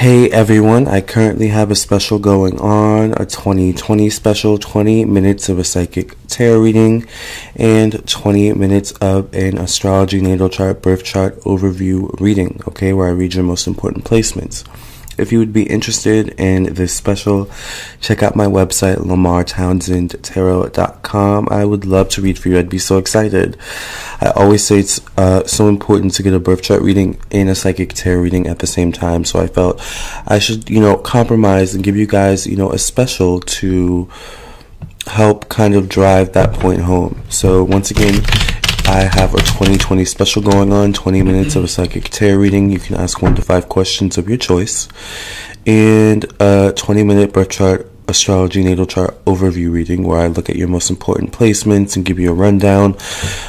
Hey everyone, I currently have a special going on, a 2020 special, 20 minutes of a psychic tarot reading and 20 minutes of an astrology natal chart, birth chart overview reading, okay, where I read your most important placements. If you would be interested in this special, check out my website, Lamarr Townsend Tarot.com. I would love to read for you. I'd be so excited. I always say it's so important to get a birth chart reading and a psychic tarot reading at the same time. So I felt I should, compromise and give you guys, a special to help kind of drive that point home. So once again, I have a 2020 special going on, 20 minutes of a psychic tarot reading. You can ask 1 to 5 questions of your choice, and a 20-minute birth chart, astrology natal chart overview reading where I look at your most important placements and give you a rundown,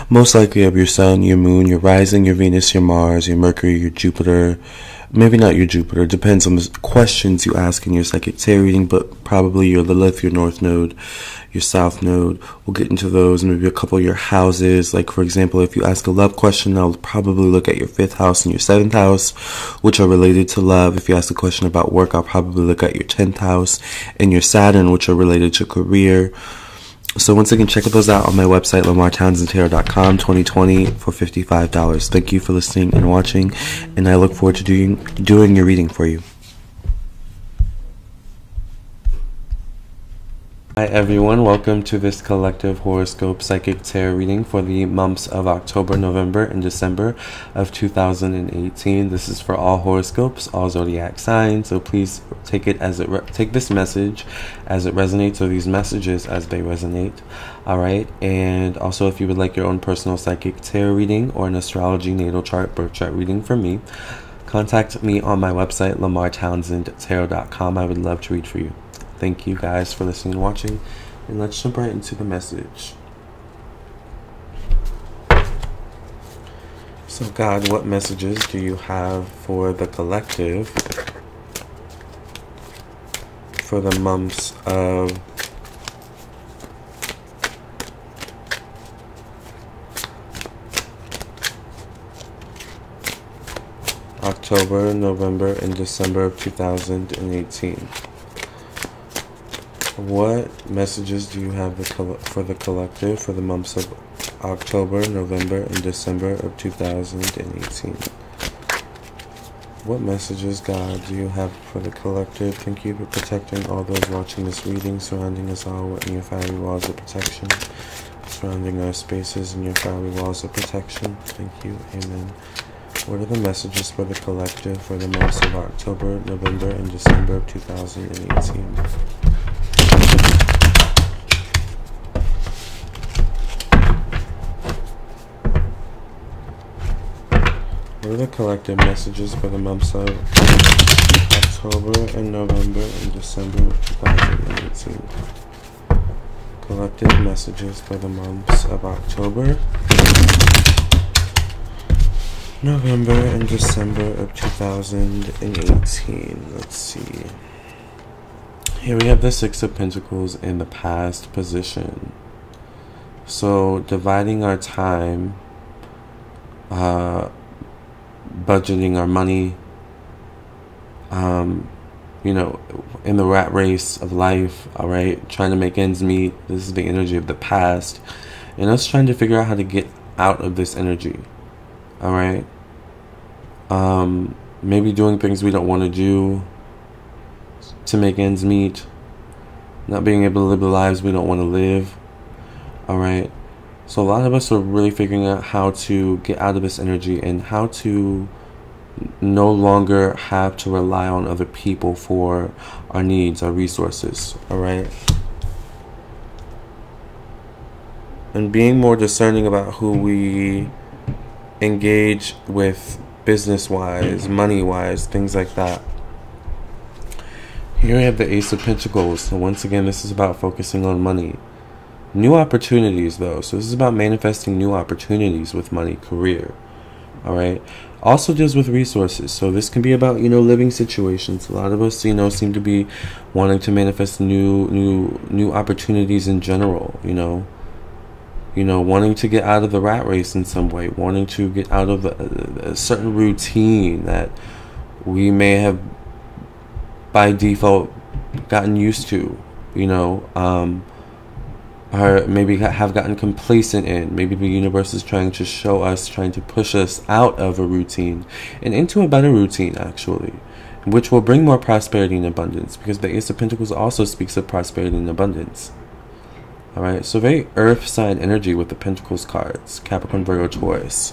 most likely of your sun, your moon, your rising, your Venus, your Mars, your Mercury, your Jupiter. Maybe not your Jupiter, depends on the questions you ask in your psychic tarot reading, but probably your Lilith, your North Node, your South Node. We'll get into those, and maybe a couple of your houses. Like, for example, if you ask a love question, I'll probably look at your 5th house and your 7th house, which are related to love. If you ask a question about work, I'll probably look at your 10th house and your Saturn, which are related to career. So once again, check those out on my website, LamarrTownsendTarot.com, 2020 for $55. Thank you for listening and watching, and I look forward to doing your reading for you. Hi everyone, welcome to this collective horoscope psychic tarot reading for the months of October, November, and December of 2018. This is for all horoscopes, all zodiac signs, so please take it as take this message as it resonates, or these messages as they resonate. Alright, and also if you would like your own personal psychic tarot reading or an astrology natal chart, birth chart reading from me, contact me on my website, LamarrTownsendTarot.com. I would love to read for you. Thank you guys for listening and watching, and let's jump right into the message. So God, what messages do you have for the collective for the months of October, November, and December of 2018? What messages do you have for the collective for the months of October, November, and December of 2018? What messages, God, do you have for the collective? Thank you for protecting all those watching this reading, surrounding us all in your fiery walls of protection, surrounding our spaces in your fiery walls of protection. Thank you. Amen. What are the messages for the collective for the months of October, November, and December of 2018? What are the collective messages for the months of October and November and December of 2018? Collective messages for the months of October, November, and December of 2018. Let's see. Here we have the 6 of Pentacles in the past position. So dividing our time, budgeting our money, in the rat race of life, alright, trying to make ends meet. This is the energy of the past, and us trying to figure out how to get out of this energy, alright. Maybe doing things we don't want to do to make ends meet, not being able to live the lives we don't want to live, alright. So a lot of us are really figuring out how to get out of this energy and how to no longer have to rely on other people for our needs, our resources, alright? And being more discerning about who we engage with business-wise, money-wise, things like that. Here we have the Ace of Pentacles. So once again, this is about focusing on money. New opportunities, though. So this is about manifesting new opportunities with money, career. Alright. Also deals with resources. So this can be about, living situations. A lot of us, seem to be wanting to manifest new opportunities in general, wanting to get out of the rat race in some way, wanting to get out of a certain routine that we may have by default gotten used to, you know, or maybe have gotten complacent in. Maybe the universe is trying to show us, trying to push us out of a routine and into a better routine, actually, which will bring more prosperity and abundance, because the Ace of Pentacles also speaks of prosperity and abundance. All right, so very earth sign energy with the Pentacles cards, Capricorn, Virgo, Taurus,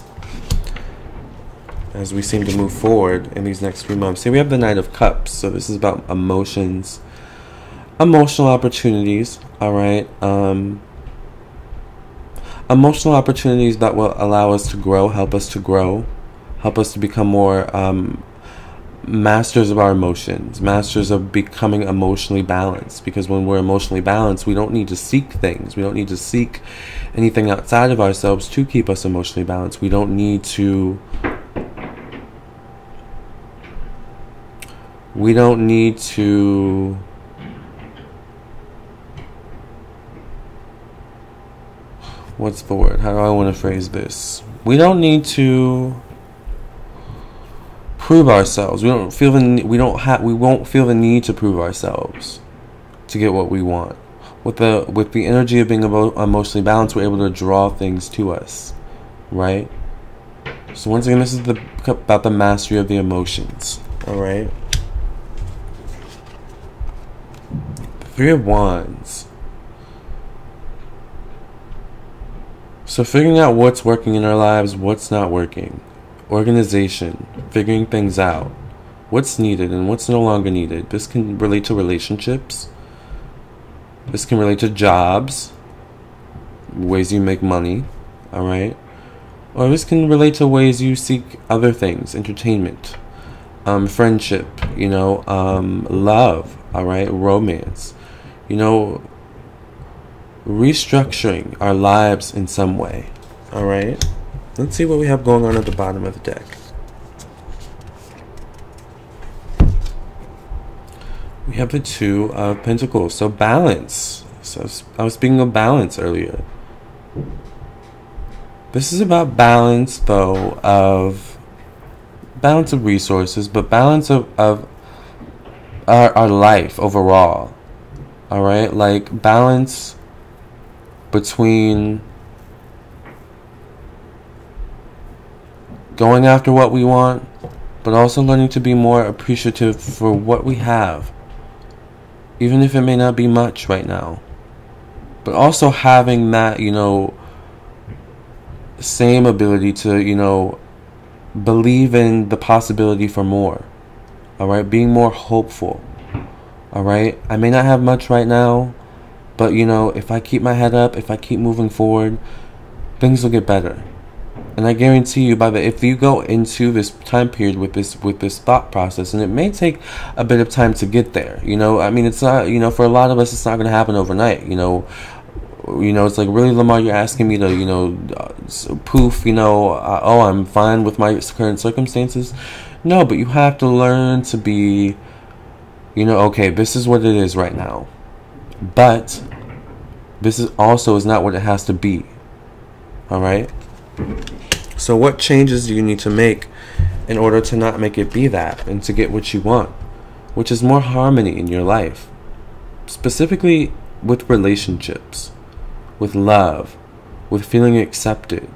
as we seem to move forward in these next few months. Here we have the Knight of Cups, so this is about emotions, emotional opportunities. All right, emotional opportunities that will allow us to grow, help us to grow, help us to become more masters of our emotions, masters of becoming emotionally balanced. Because when we're emotionally balanced, we don't need to seek things. We don't need to seek anything outside of ourselves to keep us emotionally balanced. We don't need to what's the word? How do I want to phrase this? We don't need to prove ourselves. We won't feel the need to prove ourselves to get what we want. With the energy of being emotionally balanced, we're able to draw things to us, right? So once again, this is about the mastery of the emotions. All right. Three of Wands. So figuring out what's working in our lives, what's not working. Organization, figuring things out. What's needed and what's no longer needed. This can relate to relationships. This can relate to jobs, ways you make money, all right? Or this can relate to ways you seek other things, entertainment, friendship, you know, love, all right, romance, you know, restructuring our lives in some way, all right? Let's see what we have going on at the bottom of the deck. We have the Two of Pentacles, so balance. So I was speaking of balance earlier. This is about balance, though, of balance of resources, but balance of our life overall. All right, like balance between going after what we want, but also learning to be more appreciative for what we have, even if it may not be much right now. But also having that, you know, same ability to, you know, believe in the possibility for more. All right, being more hopeful. All right, I may not have much right now, but you know, if I keep my head up, if I keep moving forward, things will get better. And I guarantee you, if you go into this time period with this thought process, and it may take a bit of time to get there. You know, I mean, it's not, you know, for a lot of us, it's not going to happen overnight. You know, it's like, really, Lamarr, you're asking me to, you know, poof, you know, oh, I'm fine with my current circumstances. No, but you have to learn to be, you know, okay, this is what it is right now, but this is not what it has to be. All right. So what changes do you need to make in order to not make it be that, and to get what you want, which is more harmony in your life, specifically with relationships, with love, with feeling accepted,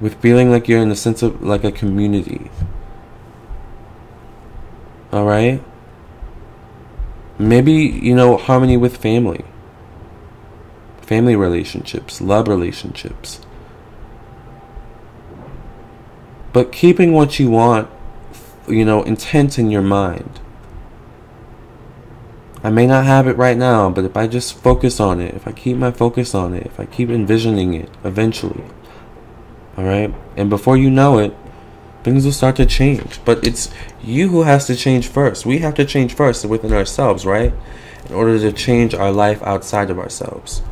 with feeling like you're in a sense of like a community. All right? Maybe, you know, harmony with family relationships, love relationships. But keeping what you want, you know, intent in your mind. I may not have it right now, but if I just focus on it, if I keep my focus on it, if I keep envisioning it, eventually, all right? And before you know it, things will start to change. But it's you who has to change first. We have to change first within ourselves, right? In order to change our life outside of ourselves.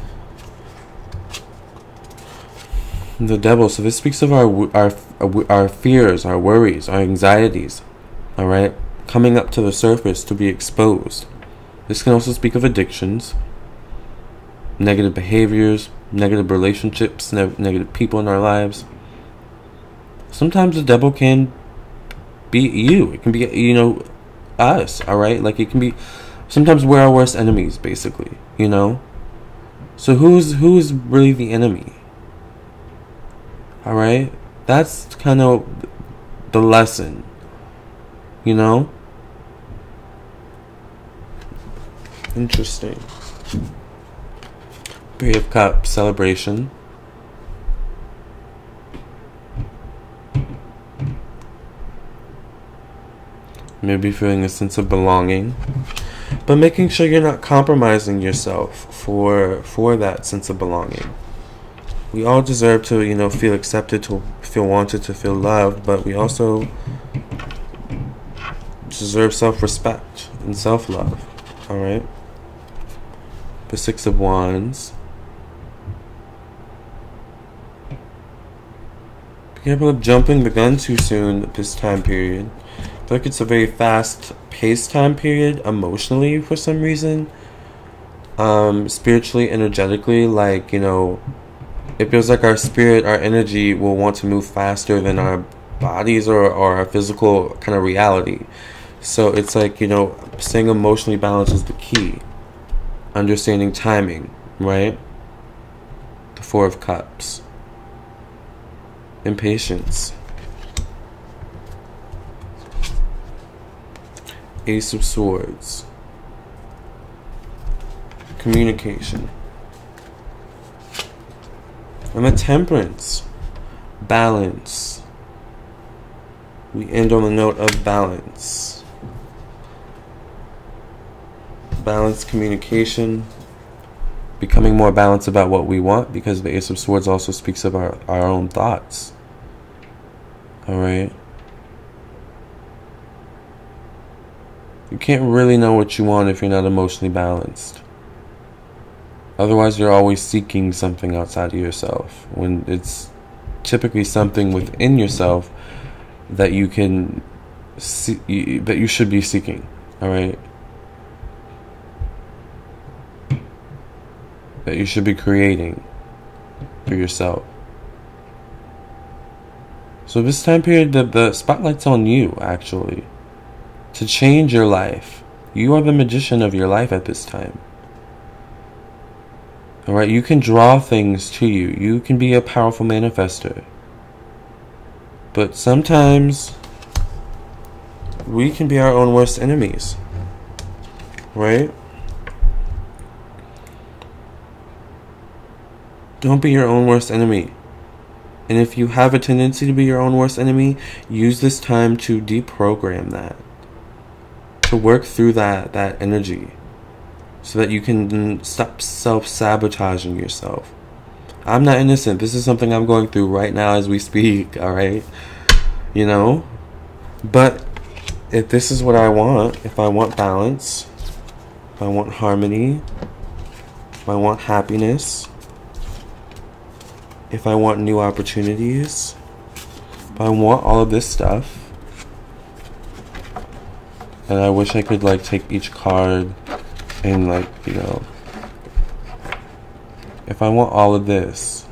The Devil. So this speaks of our fears, our worries, our anxieties, all right, coming up to the surface to be exposed. This can also speak of addictions, negative behaviors, negative relationships, negative people in our lives. Sometimes the devil can be you. It can be, you know, us, all right? Like, it can be, sometimes we're our worst enemies, basically, you know? So who's really the enemy? All right? That's kind of the lesson, you know? Interesting. Three of Cups, celebration. Maybe feeling a sense of belonging, but making sure you're not compromising yourself for that sense of belonging. We all deserve to, you know, feel accepted, to feel wanted, to feel loved, but we also deserve self-respect and self-love. All right. The Six of Wands. Be careful of jumping the gun too soon at this time period. I feel like it's a very fast-paced time period emotionally for some reason. Spiritually, energetically, like, you know, it feels like our spirit, our energy will want to move faster than our bodies or our physical kind of reality. So it's like, you know, staying emotionally balanced is the key. Understanding timing, right? The Four of Cups. Impatience. Ace of Swords. Communication. And the Temperance. Balance. We end on the note of balance. Balanced communication. Becoming more balanced about what we want, because the Ace of Swords also speaks of our own thoughts. Alright? You can't really know what you want if you're not emotionally balanced. Otherwise, you're always seeking something outside of yourself, when it's typically something within yourself that you can see, that you should be seeking. All right, that you should be creating for yourself. So this time period, the spotlight's on you, actually, to change your life. You are the magician of your life at this time. Alright, you can draw things to you. You can be a powerful manifester. But sometimes we can be our own worst enemies. Right? Don't be your own worst enemy. And if you have a tendency to be your own worst enemy, use this time to deprogram that. To work through that energy. So that you can stop self-sabotaging yourself. I'm not innocent. This is something I'm going through right now as we speak, alright? You know? But if this is what I want, if I want balance, if I want harmony, if I want happiness, if I want new opportunities, if I want all of this stuff, and I wish I could, like, take each card and, like, you know, if I want all of this,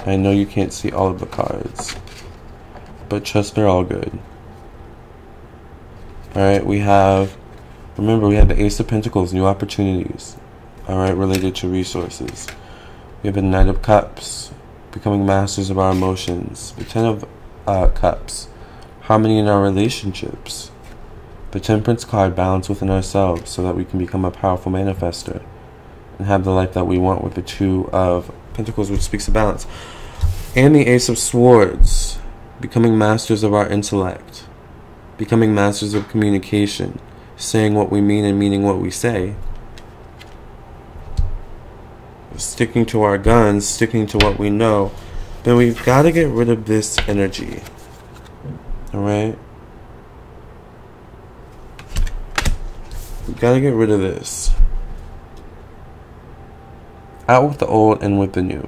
I know you can't see all of the cards, but trust, they're all good. Alright, we have, remember, we have the Ace of Pentacles, new opportunities, alright, related to resources. We have the Knight of Cups, becoming masters of our emotions. The Ten of Cups, harmony in our relationships. The Temperance card, balance within ourselves, so that we can become a powerful manifester and have the life that we want, with the Two of Pentacles, which speaks of balance. And the Ace of Swords, becoming masters of our intellect, becoming masters of communication, saying what we mean and meaning what we say, sticking to our guns, sticking to what we know. Then we've got to get rid of this energy. Alright? We've got to get rid of this. Out with the old and with the new.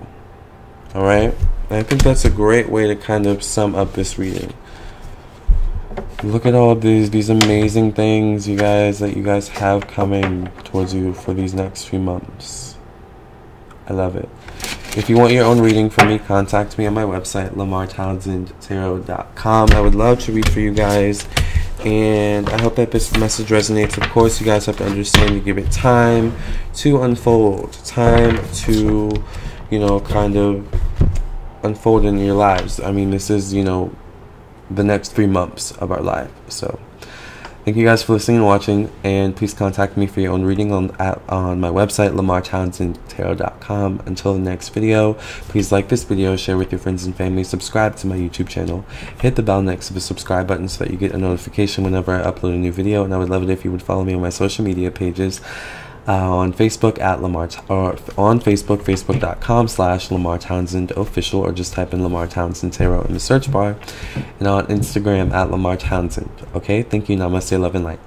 Alright? I think that's a great way to kind of sum up this reading. Look at all of these amazing things, you guys, that you guys have coming towards you for these next few months. I love it. If you want your own reading from me, contact me on my website, LamarrTownsendTarot.com. I would love to read for you guys. And I hope that this message resonates. Of course, you guys have to understand, you give it time to unfold, time to, you know, kind of unfold in your lives. I mean, this is, you know, the next 3 months of our life. So thank you guys for listening and watching, and please contact me for your own reading on my website, LamarrTownsendTarot.com. Until the next video, please like this video, share with your friends and family, subscribe to my YouTube channel, hit the bell next to the subscribe button so that you get a notification whenever I upload a new video, and I would love it if you would follow me on my social media pages. On Facebook at on Facebook, facebook.com/Lamarr Townsend Official, or just type in Lamarr Townsend Tarot in the search bar, and on Instagram at Lamarr Townsend. Okay, thank you, namaste, love and light.